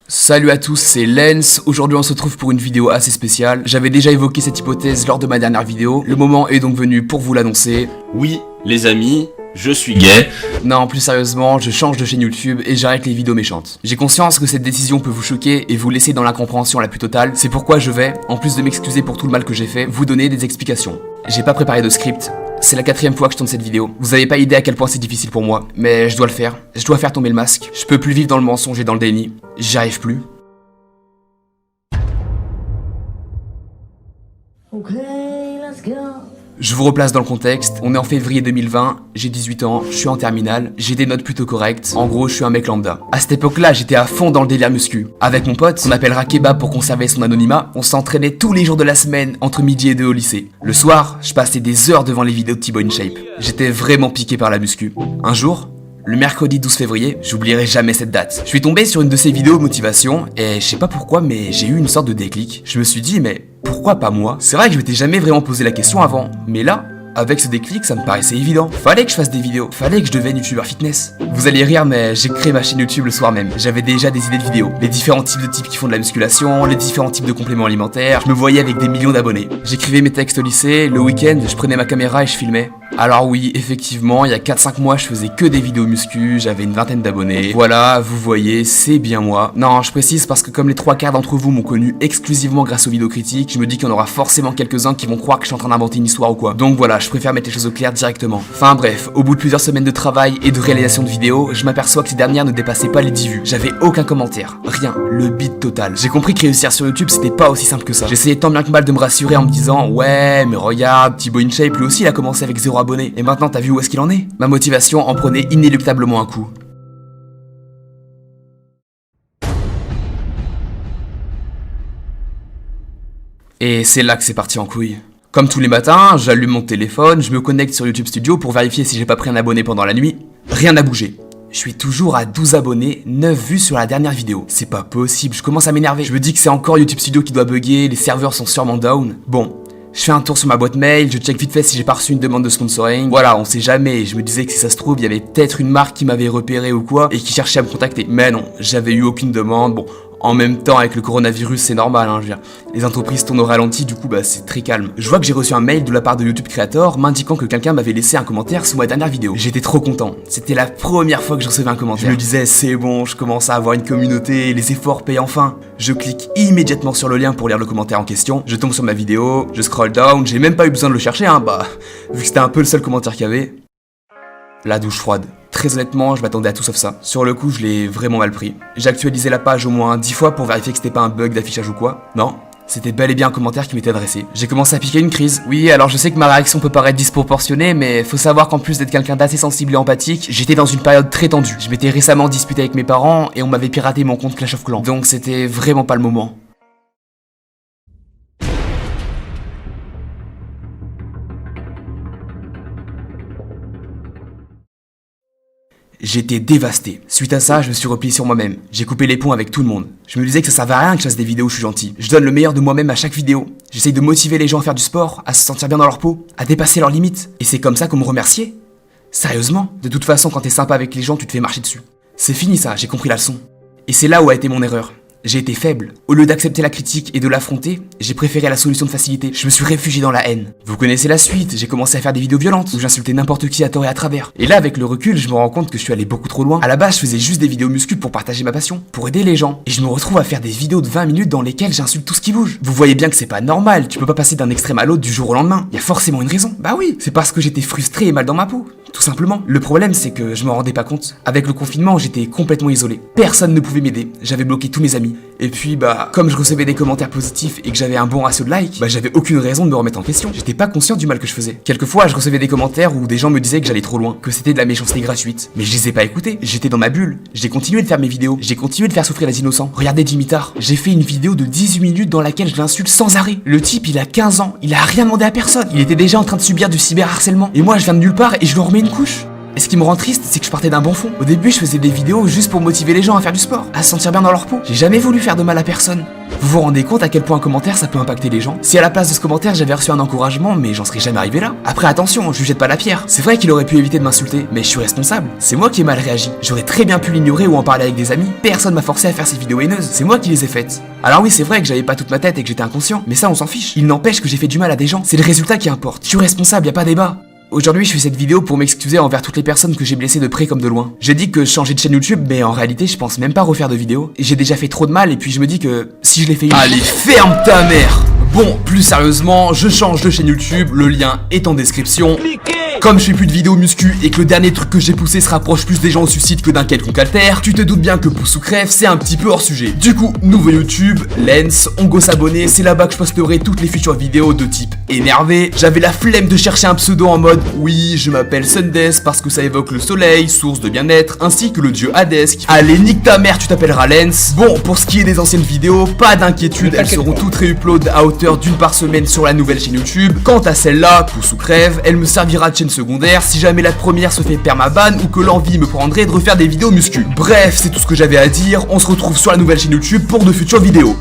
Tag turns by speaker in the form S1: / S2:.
S1: Salut à tous, c'est Lens. Aujourd'hui on se retrouve pour une vidéo assez spéciale. J'avais déjà évoqué cette hypothèse lors de ma dernière vidéo. Le moment est donc venu pour vous l'annoncer.
S2: Oui, les amis, je suis gay.
S1: Non, plus sérieusement, je change de chaîne YouTube et j'arrête les vidéos méchantes. J'ai conscience que cette décision peut vous choquer et vous laisser dans l'incompréhension la plus totale. C'est pourquoi je vais, en plus de m'excuser pour tout le mal que j'ai fait, vous donner des explications. J'ai pas préparé de script. C'est la 4ème fois que je tourne cette vidéo. Vous avez pas idée à quel point c'est difficile pour moi, mais je dois le faire. Je dois faire tomber le masque. Je peux plus vivre dans le mensonge et dans le déni. J'y arrive plus.
S3: Okay, let's go.
S1: Je vous replace dans le contexte, on est en février 2020, j'ai 18 ans, je suis en terminale, j'ai des notes plutôt correctes, en gros je suis un mec lambda. À cette époque-là, j'étais à fond dans le délire muscu. Avec mon pote, qu'on appellera Kebab pour conserver son anonymat, on s'entraînait tous les jours de la semaine entre midi et 2 au lycée. Le soir, je passais des heures devant les vidéos de T-Boy InShape. J'étais vraiment piqué par la muscu. Un jour, le mercredi 12 février, j'oublierai jamais cette date. Je suis tombé sur une de ces vidéos de motivation et je sais pas pourquoi mais j'ai eu une sorte de déclic. Je me suis dit mais pourquoi pas moi? C'est vrai que je m'étais jamais vraiment posé la question avant, mais là, avec ce déclic, ça me paraissait évident. Fallait que je fasse des vidéos, fallait que je devienne youtubeur fitness. Vous allez rire mais j'ai créé ma chaîne YouTube le soir même. J'avais déjà des idées de vidéos. Les différents types de types qui font de la musculation, les différents types de compléments alimentaires. Je me voyais avec des millions d'abonnés. J'écrivais mes textes au lycée, le week-end, je prenais ma caméra et je filmais. Alors oui, effectivement, il y a 4-5 mois, je faisais que des vidéos muscu, j'avais une vingtaine d'abonnés. Voilà, vous voyez, c'est bien moi. Non, je précise parce que comme les 3/4 d'entre vous m'ont connu exclusivement grâce aux vidéos critiques, je me dis qu'il y en aura forcément quelques-uns qui vont croire que je suis en train d'inventer une histoire ou quoi. Donc voilà, je préfère mettre les choses au clair directement. Enfin bref, au bout de plusieurs semaines de travail et de réalisation de vidéos, je m'aperçois que ces dernières ne dépassaient pas les 10 vues. J'avais aucun commentaire, rien, le bide total. J'ai compris que réussir sur YouTube c'était pas aussi simple que ça. J'essayais tant bien que mal de me rassurer en me disant ouais, mais regarde, T-Boy InShape lui aussi il a commencé avec 0 abonnés. Et maintenant t'as vu où est-ce qu'il en est? Ma motivation en prenait inéluctablement un coup. Et c'est là que c'est parti en couille. Comme tous les matins, j'allume mon téléphone, je me connecte sur YouTube Studio pour vérifier si j'ai pas pris un abonné pendant la nuit. Rien n'a bougé. Je suis toujours à 12 abonnés, 9 vues sur la dernière vidéo. C'est pas possible, je commence à m'énerver. Je me dis que c'est encore YouTube Studio qui doit bugger, les serveurs sont sûrement down. Bon, je fais un tour sur ma boîte mail, je check vite fait si j'ai pas reçu une demande de sponsoring. Voilà, on sait jamais, je me disais que si ça se trouve, il y avait peut-être une marque qui m'avait repéré ou quoi, et qui cherchait à me contacter. Mais non, j'avais eu aucune demande, bon... En même temps, avec le coronavirus, c'est normal, hein, je veux dire. Les entreprises tournent au ralenti, du coup, c'est très calme. Je vois que j'ai reçu un mail de la part de YouTube Creator m'indiquant que quelqu'un m'avait laissé un commentaire sous ma dernière vidéo. J'étais trop content. C'était la première fois que je recevais un commentaire. Je me disais, c'est bon, je commence à avoir une communauté, les efforts payent enfin. Je clique immédiatement sur le lien pour lire le commentaire en question. Je tombe sur ma vidéo, je scroll down, j'ai même pas eu besoin de le chercher, hein, vu que c'était un peu le seul commentaire qu'il y avait. La douche froide. Très honnêtement, je m'attendais à tout sauf ça. Sur le coup, je l'ai vraiment mal pris. J'ai actualisé la page au moins 10 fois pour vérifier que c'était pas un bug d'affichage ou quoi. Non, c'était bel et bien un commentaire qui m'était adressé. J'ai commencé à piquer une crise. Oui, alors je sais que ma réaction peut paraître disproportionnée, mais faut savoir qu'en plus d'être quelqu'un d'assez sensible et empathique, j'étais dans une période très tendue. Je m'étais récemment disputé avec mes parents et on m'avait piraté mon compte Clash of Clans. Donc c'était vraiment pas le moment. J'étais dévasté. Suite à ça, je me suis replié sur moi-même. J'ai coupé les ponts avec tout le monde. Je me disais que ça servait à rien que je fasse des vidéos où je suis gentil. Je donne le meilleur de moi-même à chaque vidéo. J'essaye de motiver les gens à faire du sport, à se sentir bien dans leur peau, à dépasser leurs limites. Et c'est comme ça qu'on me remerciait. Sérieusement, de toute façon, quand t'es sympa avec les gens, tu te fais marcher dessus. C'est fini ça, j'ai compris la leçon. Et c'est là où a été mon erreur. J'ai été faible. Au lieu d'accepter la critique et de l'affronter, j'ai préféré la solution de facilité. Je me suis réfugié dans la haine. Vous connaissez la suite, j'ai commencé à faire des vidéos violentes où j'insultais n'importe qui à tort et à travers. Et là, avec le recul, je me rends compte que je suis allé beaucoup trop loin. À la base, je faisais juste des vidéos muscu pour partager ma passion, pour aider les gens. Et je me retrouve à faire des vidéos de 20 minutes dans lesquelles j'insulte tout ce qui bouge. Vous voyez bien que c'est pas normal, tu peux pas passer d'un extrême à l'autre du jour au lendemain. Y a forcément une raison. Bah oui, c'est parce que j'étais frustré et mal dans ma peau. Tout simplement. Le problème, c'est que je m'en rendais pas compte. Avec le confinement, j'étais complètement isolé. Personne ne pouvait m'aider. J'avais bloqué tous mes amis. Et puis, comme je recevais des commentaires positifs et que j'avais un bon ratio de likes, j'avais aucune raison de me remettre en question. J'étais pas conscient du mal que je faisais. Quelquefois, je recevais des commentaires où des gens me disaient que j'allais trop loin, que c'était de la méchanceté gratuite. Mais je les ai pas écoutés. J'étais dans ma bulle. J'ai continué de faire mes vidéos. J'ai continué de faire souffrir les innocents. Regardez Jimmy Tarr. J'ai fait une vidéo de 18 minutes dans laquelle je l'insulte sans arrêt. Le type, il a 15 ans. Il a rien demandé à personne. Il était déjà en train de subir du cyberharcèlement. Et moi, je viens de nulle part et je lui remets une couche. Et ce qui me rend triste, c'est que je partais d'un bon fond. Au début, je faisais des vidéos juste pour motiver les gens à faire du sport, à se sentir bien dans leur peau. J'ai jamais voulu faire de mal à personne. Vous vous rendez compte à quel point un commentaire ça peut impacter les gens? Si à la place de ce commentaire j'avais reçu un encouragement, mais j'en serais jamais arrivé là. Après attention, je lui jette pas la pierre. C'est vrai qu'il aurait pu éviter de m'insulter, mais je suis responsable. C'est moi qui ai mal réagi. J'aurais très bien pu l'ignorer ou en parler avec des amis. Personne m'a forcé à faire ces vidéos haineuses. C'est moi qui les ai faites. Alors oui, c'est vrai que j'avais pas toute ma tête et que j'étais inconscient, mais ça on s'en fiche. Il n'empêche que j'ai fait du mal à des gens. C'est le résultat qui importe. Je suis responsable, y a pas débat. Aujourd'hui, je fais cette vidéo pour m'excuser envers toutes les personnes que j'ai blessées de près comme de loin. J'ai dit que je changeais de chaîne YouTube, mais en réalité, je pense même pas refaire de vidéos. J'ai déjà fait trop de mal et puis je me dis que si je l'ai fait... Allez, ferme ta mère! Bon, plus sérieusement, je change de chaîne YouTube, le lien est en description. Comme je fais plus de vidéos muscu et que le dernier truc que j'ai poussé se rapproche plus des gens au suicide que d'un quelconque haltère, tu te doutes bien que Pousse ou Crève c'est un petit peu hors sujet. Du coup, nouveau YouTube, Lens, on go s'abonner, c'est là-bas que je posterai toutes les futures vidéos de type énervé. J'avais la flemme de chercher un pseudo en mode oui, je m'appelle Sundeath parce que ça évoque le soleil, source de bien-être, ainsi que le dieu Hadès. Allez, nique ta mère, tu t'appelleras Lens. Bon, pour ce qui est des anciennes vidéos, pas d'inquiétude, elles seront toutes réupload à hauteur d'une par semaine sur la nouvelle chaîne YouTube. Quant à celle-là, Pousse ou Crève, elle me servira de chaîne secondaire si jamais la première se fait permaban ou que l'envie me prendrait de refaire des vidéos muscu. Bref, c'est tout ce que j'avais à dire, on se retrouve sur la nouvelle chaîne YouTube pour de futures vidéos.